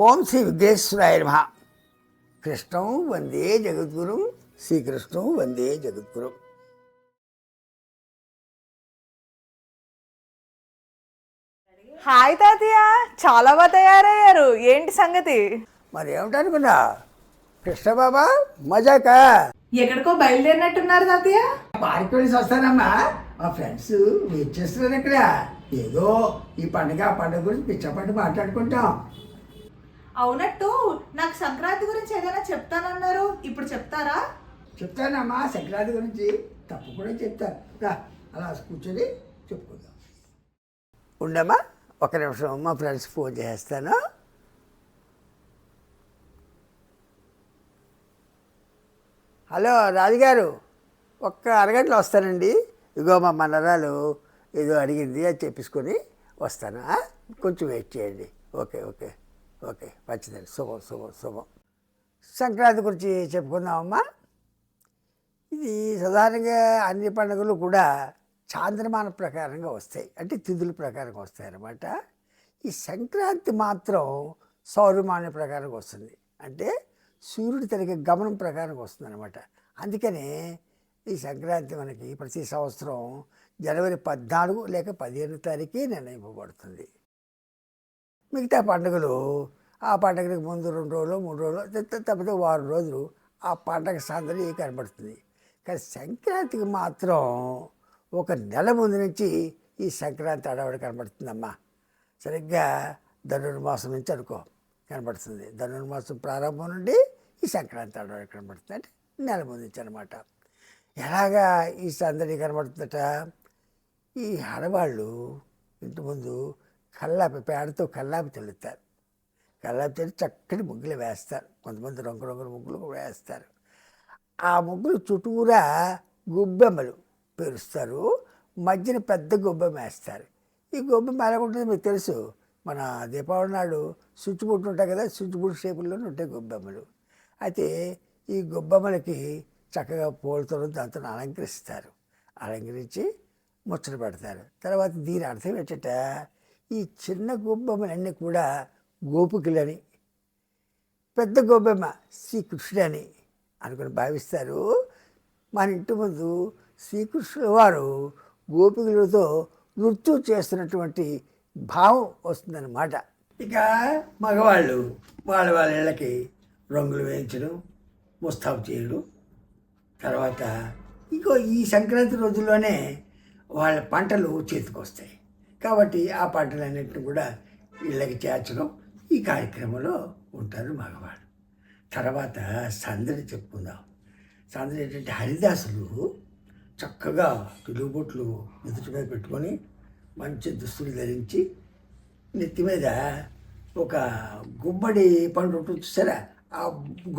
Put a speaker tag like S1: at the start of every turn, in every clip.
S1: ఓం శ్రీ విఘ్నేశ్వరాయ నమః. కృష్ణం వందే జగద్గురు, శ్రీకృష్ణం వందే జగద్గురు.
S2: హాయ్ తాతయ్య, చాలా బాగా తయారయ్యారు. ఏంటి సంగతి?
S1: మరి ఏమిటనుకున్నా కృష్ణ బాబా మజాకా.
S2: ఎక్కడికో బయలుదేరినట్టున్నారు తాతయ్య.
S1: పార్క్ వెళ్ళి వస్తానమ్మా. మా ఫ్రెండ్స్ వెయిట్ చేస్తున్నారు ఇక్కడ. ఏదో ఈ పండుగ ఆ పండుగ గురించి పిచ్చపండి మాట్లాడుకుంటాం.
S2: అవునట్టు నాకు సంక్రాంతి గురించి ఏదైనా చెప్తానన్నారు, ఇప్పుడు చెప్తారా?
S1: చెప్తానమ్మా, సంక్రాంతి గురించి తప్పకుండా చెప్తాను. రా, అలా కూర్చొని చెప్పుకుందాం. ఉండమ్మా, ఒక నిమిషం మా ఫ్రెండ్స్ ఫోన్ చేస్తాను. హలో రాజుగారు, ఒక్క అరగంటలో వస్తానండి. ఇగో మా మనరాలు ఏదో అడిగింది, అది చెప్పేసుకొని వస్తాను. కొంచెం వెయిట్ చేయండి. ఓకే ఓకే ఓకే, మంచిదండి. శుభం శుభం శుభం. సంక్రాంతి గురించి చెప్పుకుందామమ్మా. ఇది సాధారణంగా అన్ని పండుగలు కూడా చాంద్రమాన ప్రకారంగా వస్తాయి, అంటే తిథుల ప్రకారంగా వస్తాయి అన్నమాట. ఈ సంక్రాంతి మాత్రం సౌరమాన ప్రకారంగా వస్తుంది, అంటే సూర్యుడి తనకి గమనం ప్రకారంగా వస్తుంది అనమాట. అందుకనే ఈ సంక్రాంతి మనకి ప్రతి సంవత్సరం జనవరి 14 లేక 15 తారీఖే నిర్ణయింపబడుతుంది. మిగతా పండుగలు ఆ పండుగకి ముందు 2 రోజులు 3 రోజులు తప్పితే వారం రోజులు ఆ పండగ సందడి కనబడుతుంది. కానీ సంక్రాంతికి మాత్రం ఒక నెల ముందు నుంచి ఈ సంక్రాంతి అడవాడు కనబడుతుందమ్మా. సరిగ్గా ధనుర్మాసం నుంచి అనుకో కనబడుతుంది. ధనుర్మాసం ప్రారంభం నుండి ఈ సంక్రాంతి అడవాడు కనబడుతుంది, అంటే నెల ముందు నుంచి అనమాట. ఎలాగా ఈ సందడి కనబడుతుందట? ఈ ఆడవాళ్ళు ఇంటి ముందు పేడతో కల్లాపి చల్లుతారు. కల్లాపి చల్లి చక్కటి ముగ్గులు వేస్తారు. కొంతమంది రంగురంగుల ముగ్గులు కూడా వేస్తారు. ఆ ముగ్గులు చుట్టూరా గొబ్బెమ్మలు పేరుస్తారు. మధ్యన పెద్ద గొబ్బెమ్మ వేస్తారు. ఈ గొబ్బెమ్మ ఎలా ఉంటుంది మీకు తెలుసు. మన దీపావళి నాడు స్విచ్ బోర్డు ఉంటాయి కదా, స్విచ్ బోర్డు షేపుల్లోనే ఉంటాయి గొబ్బెమ్మలు. అయితే ఈ గొబ్బెమ్మలకి చక్కగా పూలతో దాంతో అలంకరిస్తారు. అలంకరించి ముచ్చట పెడతారు. తర్వాత దీని అర్థం ఏంటంట, ఈ చిన్న గొబ్బెమ్మలన్నీ కూడా గోపికలని, పెద్ద గొబ్బెమ్మ శ్రీకృష్ణుడని అనుకుని భావిస్తారు. మన ఇంటి ముందు శ్రీకృష్ణుల వారు గోపికలతో నృత్యం చేస్తున్నటువంటి భావం వస్తుందన్నమాట. ఇక మగవాళ్ళు వాళ్ళ ఇళ్ళకి రంగులు వేయించడం, ముస్తాబు చేయడం. తర్వాత ఇంకో ఈ సంక్రాంతి రోజుల్లోనే వాళ్ళ పంటలు చేతికి వస్తాయి కాబట్టి ఆ పంటలన్నింటినీ కూడా ఇళ్ళకి చేర్చడం, ఈ కార్యక్రమంలో ఉంటారు మగవాళ్ళు. తర్వాత సందడి చెప్పుకుందాం. సందడి ఏంటంటే హరిదాసులు చక్కగా తెలుగుబొట్లు ఎదుటి మీద పెట్టుకొని మంచి దుస్తులు ధరించి నెత్తి మీద ఒక గుమ్మడి పండు ఉంటుంది చూసారా, ఆ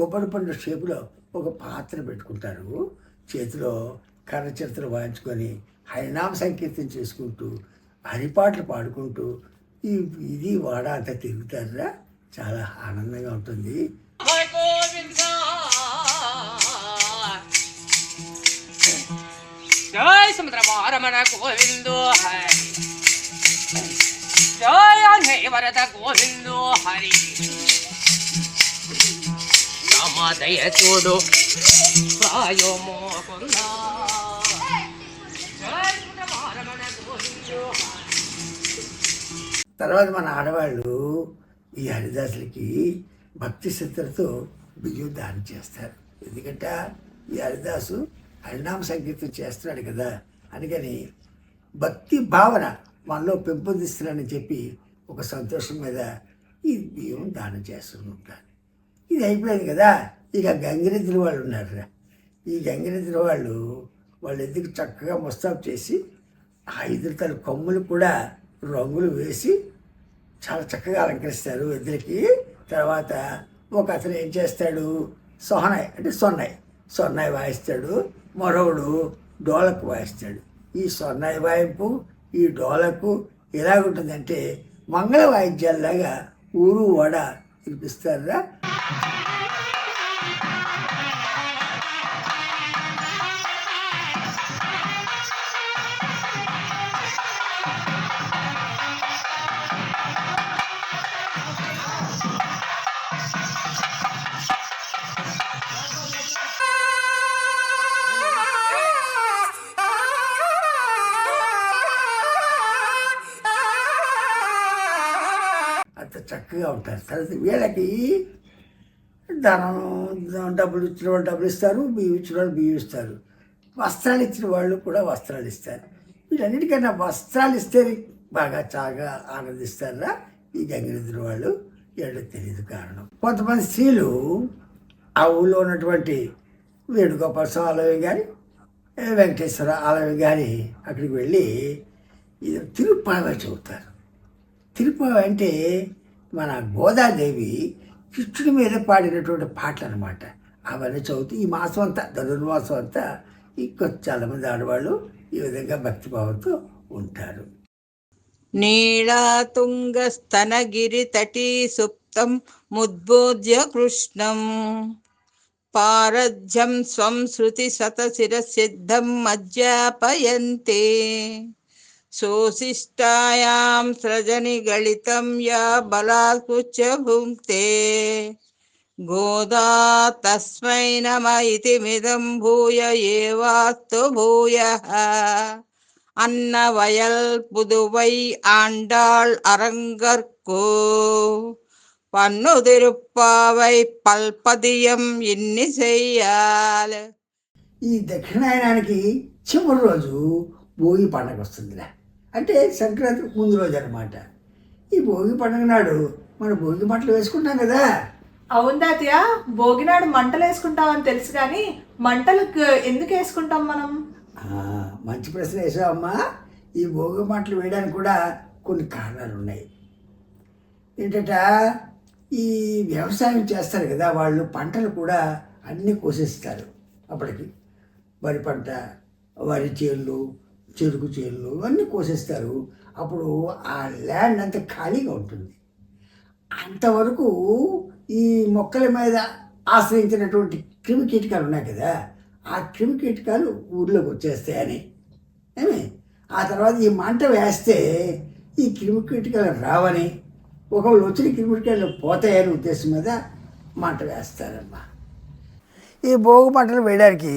S1: గుమ్మడి పండు షేపులో ఒక పాత్ర పెట్టుకుంటారు. చేతిలో కర్ర చిరతలు వాయించుకొని హరినామ సంకీర్తన చేసుకుంటూ హరిపాటలు పాడుకుంటూ ఇది వాడ అంతా తిరుగుతారా. చాలా ఆనందంగా ఉంటుంది.
S3: జై సముద్రమారమణ గోవిందో హరి, జయ వరద గోవిందో హరి, రామదయ చూడు ప్రాయోమో కొందా.
S1: తర్వాత మన ఆడవాళ్ళు ఈ హరిదాసులకి భక్తి శ్రద్ధలతో బియ్యం దానం చేస్తారు. ఎందుకంటే ఈ హరిదాసు హరినామ సంకీర్తన చేస్తున్నాడు కదా, అందుకని భక్తి భావన మనలో పెంపొందిస్తున్నాడని చెప్పి ఒక సంతోషం మీద ఈ బియ్యం దానం చేస్తూ ఉంటారు. ఇది అయిపోయింది కదా, ఇక గంగిరెద్దుల వాళ్ళు ఉన్నారు. ఈ గంగిరెద్దుల వాళ్ళు ఎందుకు చక్కగా ముస్తాబు చేసి ఆ ఎదురుతల కొమ్ములు కూడా రంగులు వేసి చాలా చక్కగా అలంకరిస్తారు ఎద్దులకి. తర్వాత ఒక అతను ఏం చేస్తాడు, సొన్నాయి వాయిస్తాడు. మరొకడు డోలకు వాయిస్తాడు. ఈ సొన్నాయి వాయింపు, ఈ డోలకు ఎలాగుంటుందంటే మంగళ వాయిద్యాలలాగా ఊరు వడ వినిపిస్తారా. చక్కగా ఉంటారు. తర్వాత వీళ్ళకి ధనం డబ్బులు ఇచ్చిన వాళ్ళు డబ్బులు ఇస్తారు, బియ్యం ఇచ్చిన వాళ్ళు బియ్యం ఇస్తారు, వస్త్రాలు ఇచ్చిన వాళ్ళు కూడా వస్త్రాలు ఇస్తారు. వీళ్ళన్నిటికన్నా వస్త్రాలు ఇస్తే బాగా చాలా ఆనందిస్తారా ఈ గంగిరెద్దుల వాళ్ళు, ఏడో తెలియదు కారణం. కొంతమంది స్త్రీలు ఆ ఊళ్ళో ఉన్నటువంటి వేణుగోపాల స్వామి ఆలయం కానీ వెంకటేశ్వర ఆలయం కానీ అక్కడికి వెళ్ళి ఇది తిరుప్పావ చదువుతారు. తిరుప్పావ అంటే మన గోదాదేవి కృష్ణుడి మీద పాడినటువంటి పాటలు అనమాట. అవన్నీ చదువుతూ ఈ మాసం అంతా ధనుర్మాసం అంతా చాలామంది ఆడవాళ్ళు ఈ విధంగా భక్తిభావంతో ఉంటారు.
S4: నీళాతుంగస్తనగిరితటీ సుప్తం ముద్బోధ్య కృష్ణం పారధ్యం స్వం శృతి శతశిరసిద్ధం అధ్యాపయంతే శోశిష్టాయాం సృజని గళితం యా బలాత్కుచ భుంక్తే గోదా తస్మై నమ ఇతిమిదం భూయ ఏవాస్తు భూయః అన్నవయల్ పుదువై ఆండాళ్ అరంగర్కు పన్ను తిరుప్పావై పల్పదియం ఇన్ని చెయ్యాలి.
S1: ఈ దక్షిణాయనానికి చివరి రోజు భోగి పండగ వస్తుందిలే, అంటే సంక్రాంతికి ముందు రోజు అనమాట. ఈ భోగి పండుగ నాడు మనం భోగి మంటలు వేసుకుంటాం కదా.
S2: అవును తాతయ్య, భోగినాడు మంటలు వేసుకుంటామని తెలుసు కానీ మంటలు ఎందుకు వేసుకుంటాం మనం?
S1: మంచి ప్రశ్న వేసావమ్మా. ఈ భోగి మంటలు వేయడానికి కూడా కొన్ని కారణాలు ఉన్నాయి. ఏంటట, ఈ వ్యవసాయం చేస్తారు కదా వాళ్ళు, పంటలు కూడా అన్నీ కోసేస్తారు. అప్పటికి వరి పంట, వరి చేళ్ళు, చెరుకు చేళ్ళు అన్నీ కోసేస్తారు. అప్పుడు ఆ ల్యాండ్ అంతా ఖాళీగా ఉంటుంది. అంతవరకు ఈ మొక్కల మీద ఆశ్రయించినటువంటి క్రిమి కీటకాలు ఉన్నాయి కదా, ఆ క్రిమి కీటకాలు ఊర్లోకి వచ్చేస్తాయని ఏమి, ఆ తర్వాత ఈ మంట వేస్తే ఈ క్రిమి కీటకాలు రావని, ఒకవేళ వచ్చిన క్రిమి కీటకాలు పోతాయని ఉద్దేశం మీద మంట వేస్తారమ్మా. ఈ భోగి మంటలు వేయడానికి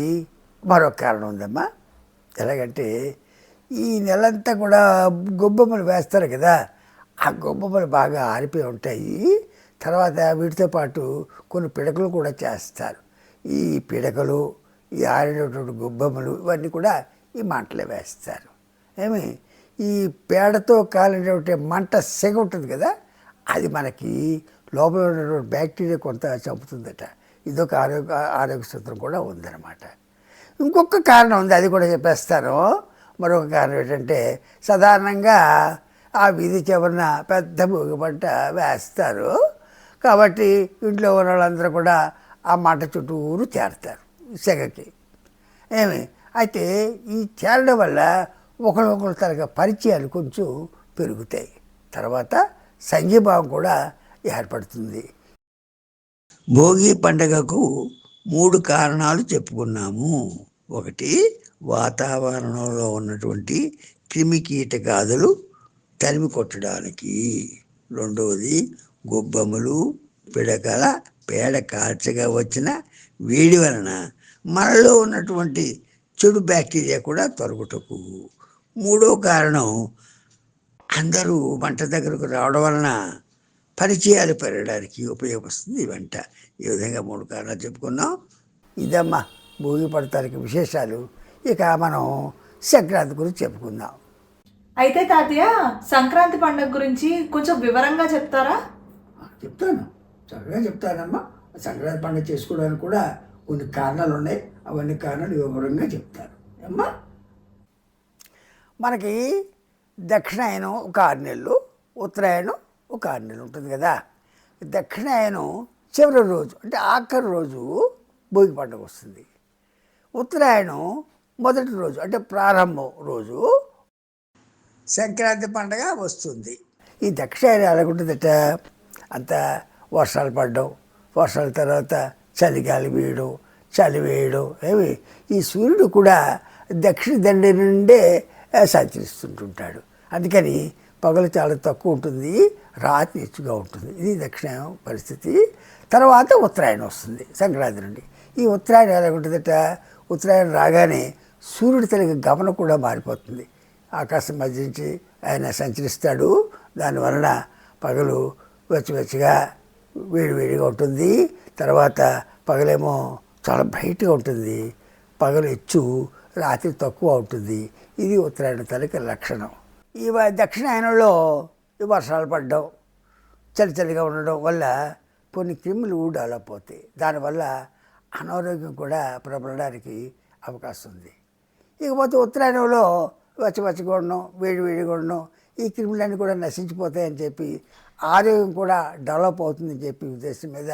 S1: మరొక కారణం ఉందమ్మా. ఎలాగంటే ఈ నెలంతా కూడా గొబ్బెమ్మలు వేస్తారు కదా, ఆ గొబ్బెమ్మలు బాగా ఆరిపోయి ఉంటాయి. తర్వాత వీటితో పాటు కొన్ని పిడకలు కూడా చేస్తారు. ఈ పిడకలు, ఈ ఆరినటువంటి గొబ్బెమ్మలు ఇవన్నీ కూడా ఈ మంటలో వేస్తారు. ఏమి, ఈ పేడతో కాలినటువంటి మంట సెగ ఉంటుంది కదా, అది మనకి లోపల ఉన్నటువంటి బ్యాక్టీరియా కొంత చంపుతుందట. ఇదొక ఆరోగ్య సూత్రం కూడా ఉందన్నమాట. ఇంకొక కారణం ఉంది, అది కూడా చెప్పేస్తాను. మరొక కారణం ఏంటంటే, సాధారణంగా ఆ వీధి చివరన పెద్ద భోగి మంట వేస్తారు కాబట్టి ఇంట్లో ఉన్న వాళ్ళందరూ కూడా ఆ మంట చుట్టూరు చేరతారు సెగకి. ఏమి, అయితే ఈ చేరడం వల్ల ఒకరికొకరు తరగ పరిచయాలు కొంచెం పెరుగుతాయి. తర్వాత సంఘీభావం కూడా ఏర్పడుతుంది. భోగి పండుగకు 3 కారణాలు చెప్పుకున్నాము. ఒకటి, వాతావరణంలో ఉన్నటువంటి క్రిమి కీటకాదులు తరిమి కొట్టడానికి. రెండవది, గొబ్బెమ్మలు, పిడకల పేడ కాల్చగా వచ్చిన వేడి వలన మనలో ఉన్నటువంటి చెడు బ్యాక్టీరియా కూడా తొలగుటకు. మూడో కారణం, అందరూ వంట దగ్గరకు రావడం వలన పరిచయాలు పెరగడానికి ఉపయోగపడుతుంది ఈ వంట. ఈ విధంగా 3 కారణాలు చెప్పుకున్నాం. ఇదమ్మా భోగి పడతానికి విశేషాలు. ఇక మనం సంక్రాంతి గురించి చెప్పుకుందాం.
S2: అయితే తాతయ్య, సంక్రాంతి పండుగ గురించి కొంచెం వివరంగా చెప్తారా?
S1: చెప్తాను, చక్కగా చెప్తానమ్మా. సంక్రాంతి పండుగ చేసుకోవడానికి కూడా కొన్ని కారణాలు ఉన్నాయి. అవన్నీ కారణాలు వివరంగా చెప్తాను అమ్మా. మనకి దక్షిణాయనం ఒక 6 నెలలు, ఉత్తరాయణం ఒక 6 నెలలు ఉంటుంది కదా. దక్షిణాయనం చివరి రోజు అంటే ఆఖరి రోజు భోగి పండుగ వస్తుంది. ఉత్తరాయణం మొదటి రోజు అంటే ప్రారంభం రోజు సంక్రాంతి పండుగ వస్తుంది. ఈ దక్షిణాయనం ఎలాగుంటుందట, అంత వర్షాలు పడడం, వర్షాల తర్వాత చలిగాలి వేయడం, చలి వేయడం. ఏమి, ఈ సూర్యుడు కూడా దక్షిణ దండి నుండే సంచరిస్తుంటుంటాడు. అందుకని పగలు చాలా తక్కువ ఉంటుంది, రాత్రి ఎక్కువగా ఉంటుంది. ఇది దక్షిణాయనం పరిస్థితి. తర్వాత ఉత్తరాయణం వస్తుంది సంక్రాంతి నుండి. ఈ ఉత్తరాయణం ఎలాగుంటుందట, ఉత్తరాయణం రాగానే సూర్యుడి తల్లి గమనం కూడా మారిపోతుంది. ఆకాశం మధ్య నుంచి ఆయన సంచరిస్తాడు. దానివలన పగలు వెచ్చగా వేడిగా ఉంటుంది. తర్వాత పగలేమో చాలా బ్రైట్గా ఉంటుంది. పగలు హెచ్చు, రాత్రి తక్కువ ఉంటుంది. ఇది ఉత్తరాయణ తాలూకు లక్షణం. ఈ దక్షిణాయనంలో వర్షాలు పడడం, చలిగా ఉండడం వల్ల కొన్ని క్రిములు డెవలప్ అవుతాయి. దానివల్ల అనారోగ్యం కూడా ప్రబలడానికి అవకాశం ఉంది. ఇకపోతే ఉత్తరాయణంలో వెచ్చగా ఉండడం, వేడిగా ఉండడం, ఈ క్రిములన్నీ కూడా నశించిపోతాయని చెప్పి ఆరోగ్యం కూడా డెవలప్ అవుతుందని చెప్పి ఉద్దేశం మీద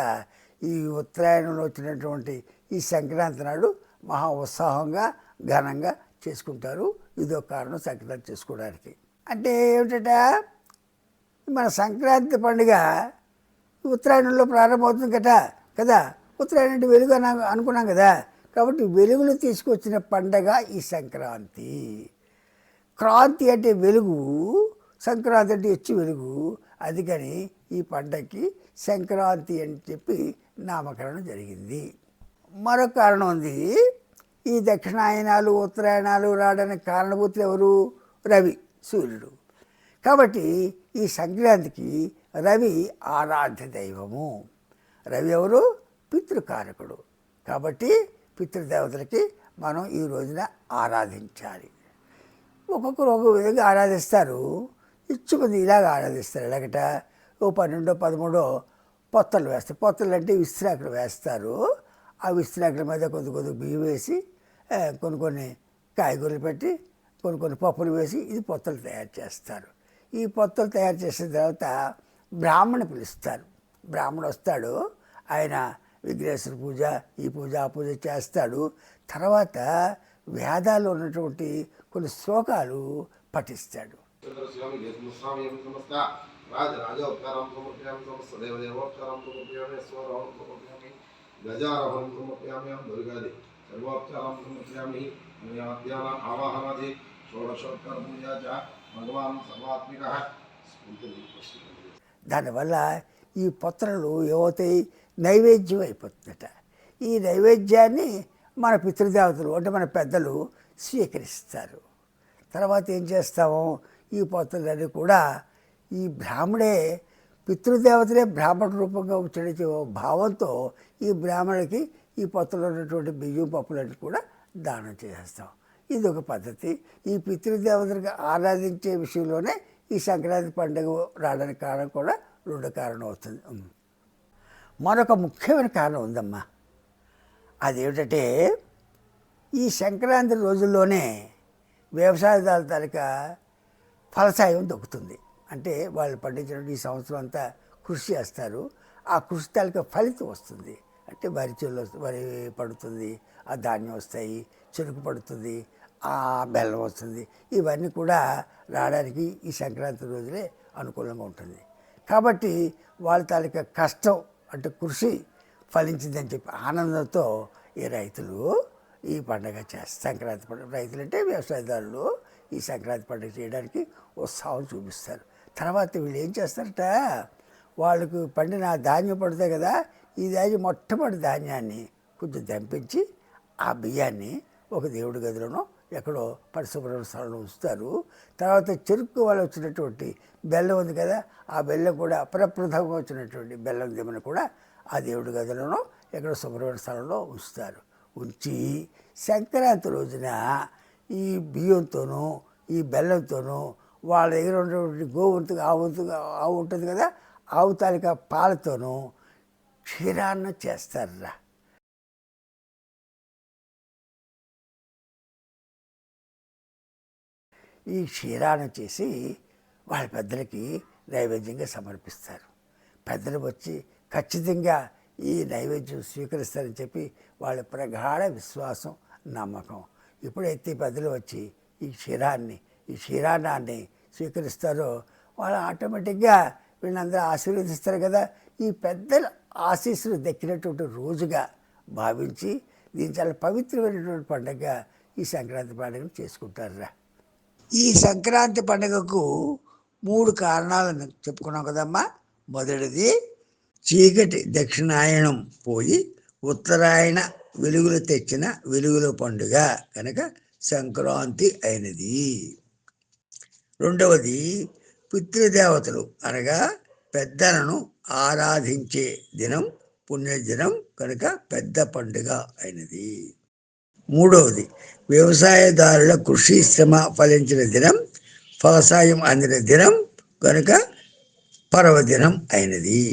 S1: ఈ ఉత్తరాయణంలో వచ్చినటువంటి ఈ సంక్రాంతి నాడు మహా ఉత్సాహంగా ఘనంగా చేసుకుంటారు. ఇదో కారణం సంక్రాంతి చేసుకోవడానికి. అంటే ఏమిటట, మన సంక్రాంతి పండుగ ఉత్తరాయణంలో ప్రారంభమవుతుంది కదా. ఉత్తరాయణం అంటే వెలుగు అని అనుకున్నాం కదా. కాబట్టి వెలుగులు తీసుకొచ్చిన పండగ ఈ సంక్రాంతి. క్రాంతి అంటే వెలుగు, సంక్రాంతి అంటే హెచ్చు వెలుగు. అందుకని ఈ పండగకి సంక్రాంతి అని చెప్పి నామకరణం జరిగింది. మరొక కారణం ఉంది. ఈ దక్షిణాయనాలు ఉత్తరాయణాలు రావడానికి కారణభూతులు ఎవరు? రవి, సూర్యుడు. కాబట్టి ఈ సంక్రాంతికి రవి ఆరాధ్య దైవము. రవి ఎవరు? పితృకారకుడు. కాబట్టి పితృదేవతలకి మనం ఈ రోజున ఆరాధించాలి. ఒక్కొక్కరు ఒక విధంగా ఆరాధిస్తారు. ఇచ్చుకుంది ఇలాగ ఆరాధిస్తారు. ఎలాగట, 12, 13 పొత్తలు వేస్తారు. పొత్తలు అంటే విస్తరాకులు వేస్తారు. ఆ విస్తరాకుల మీద కొద్ది బియ్యం వేసి, కొన్ని కాయగూరలు పెట్టి, కొన్ని పప్పులు వేసి ఇది పొత్తలు తయారు చేస్తారు. ఈ పొత్తలు తయారు చేసిన తర్వాత బ్రాహ్మణుని పిలుస్తారు. బ్రాహ్మణుడు వస్తాడు. ఆయన విఘ్నేశ్వర పూజ, ఈ పూజ ఆ పూజ చేస్తాడు. తర్వాత వేదాల్లో ఉన్నటువంటి కొన్ని శ్లోకాలు పఠిస్తాడు. దానివల్ల ఈ పొత్రలు ఏవవుతాయి? నైవేద్యం అయిపోతుందట. ఈ నైవేద్యాన్ని మన పితృదేవతలు అంటే మన పెద్దలు స్వీకరిస్తారు. తర్వాత ఏం చేస్తాము? ఈ పొత్రలన్నీ కూడా ఈ బ్రాహ్మడే, పితృదేవతలే బ్రాహ్మణ రూపంగా ఉచ్చరించే భావంతో ఈ బ్రాహ్మణుడికి ఈ పొత్రలో ఉన్నటువంటి బియ్యం పప్పులన్నీ కూడా దానం చేసేస్తాం. ఇది ఒక పద్ధతి. ఈ పితృదేవతలకు ఆరాధించే విషయంలోనే ఈ సంక్రాంతి పండుగ రావడానికి కారణం కూడా 2 కారణం అవుతుంది. మరొక ముఖ్యమైన కారణం ఉందమ్మా. అదేమిటంటే, ఈ సంక్రాంతి రోజుల్లోనే వ్యవసాయదారుల తాలూకా ఫలసాయం దొక్కుతుంది. అంటే వాళ్ళు పండించిన ఈ సంవత్సరం అంతా కృషి చేస్తారు. ఆ కృషి తాలూకా ఫలితం వస్తుంది. అంటే వరి పడుతుంది, ఆ ధాన్యం వస్తాయి, చెరుకు పడుతుంది, ఆ బెల్లం వస్తుంది. ఇవన్నీ కూడా రావడానికి ఈ సంక్రాంతి రోజులే అనుకూలంగా ఉంటుంది. కాబట్టి వాళ్ళ తాలూకా కష్టం అంటే కృషి ఫలించిందని చెప్పి ఆనందంతో ఈ రైతులు ఈ పండుగ చేస్తారు. సంక్రాంతి పండుగ, రైతులు అంటే వ్యవసాయదారులు ఈ సంక్రాంతి పండుగ చేయడానికి ఉత్సాహం చూపిస్తారు. తర్వాత వీళ్ళు ఏం చేస్తారట, వాళ్ళకు పండిన ధాన్యం పడుతుంది కదా, ఈ మొట్టమొదటి ధాన్యాన్ని కొంచెం దంపించి ఆ బియ్యాన్ని ఒక దేవుడి గదిలోనో ఎక్కడో పరిశుభ్రమైన స్థలంలో ఉంచుతారు. తర్వాత చెరుకు వాళ్ళు వచ్చినటువంటి బెల్లం ఉంది కదా, ఆ బెల్లం కూడా అప్రప్రథంగా వచ్చినటువంటి బెల్లం దిమ్మను కూడా ఆ దేవుడి గదిలోనో ఎక్కడో శుభ్రమైన స్థలంలో ఉంచుతారు. ఉంచి సంక్రాంతి రోజున ఈ బియ్యంతోనూ ఈ బెల్లంతోనూ వాళ్ళ దగ్గర ఉన్నటువంటి ఆవు ఉంటుంది కదా, ఆవు తాలూకా పాలతోనూ క్షీరాన్నం చేస్తారా. ఈ క్షీరాన్నం చేసి వాళ్ళ పెద్దలకి నైవేద్యంగా సమర్పిస్తారు. పెద్దలు వచ్చి ఖచ్చితంగా ఈ నైవేద్యం స్వీకరిస్తారని చెప్పి వాళ్ళ ప్రగాఢ విశ్వాసం, నమ్మకం. ఎప్పుడైతే పెద్దలు వచ్చి ఈ క్షీరాన్నాన్ని స్వీకరిస్తారో వాళ్ళు ఆటోమేటిక్గా వీళ్ళందరూ ఆశీర్వదిస్తారు కదా. ఈ పెద్దల ఆశీస్సులు దక్కినటువంటి రోజుగా భావించి దీని చాలా పవిత్రమైనటువంటి పండుగగా ఈ సంక్రాంతి పండుగను చేసుకుంటారురా. ఈ సంక్రాంతి పండుగకు 3 కారణాలను చెప్పుకున్నాం కదమ్మా. మొదటిది చీకటి దక్షిణాయనం పోయి ఉత్తరాయణ వెలుగులు తెచ్చిన వెలుగుల పండుగ కనుక సంక్రాంతి అయినది. రెండవది పితృదేవతలు అనగా పెద్దలను ఆరాధించే దినం పుణ్యదినం కనుక పెద్ద పండుగ అయినది. మూడవది, వ్యవసాయదారుల కృషి శ్రమ ఫలించిన దినం, ఫలసాయం అందిన దినం కనుక పర్వదినం అయినది.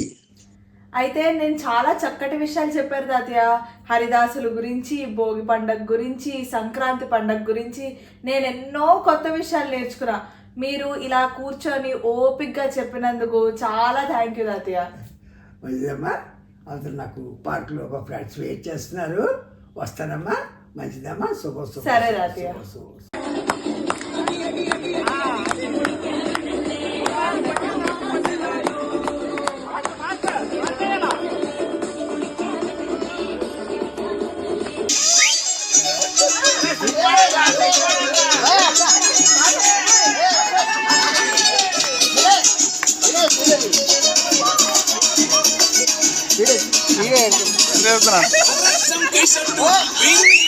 S2: అయితే నేను చాలా చక్కటి విషయాలు చెప్పారు తాతయ్య. హరిదాసుల గురించి, భోగి పండగ గురించి, సంక్రాంతి పండగ గురించి నేను ఎన్నో కొత్త విషయాలు నేర్చుకున్నా. మీరు ఇలా కూర్చొని ఓపిక్గా చెప్పినందుకు చాలా థ్యాంక్ యూ తాతయ్య.
S1: మంచిదమ్మా, అతను నాకు పార్కులో ఒక ఫ్రెండ్స్ వెయిట్ చేస్తున్నారు, వస్తానమ్మా. మంచిదమ్మా, శుభ శుభ.
S2: సరే తాతయ్య.
S5: చేస్తున్నా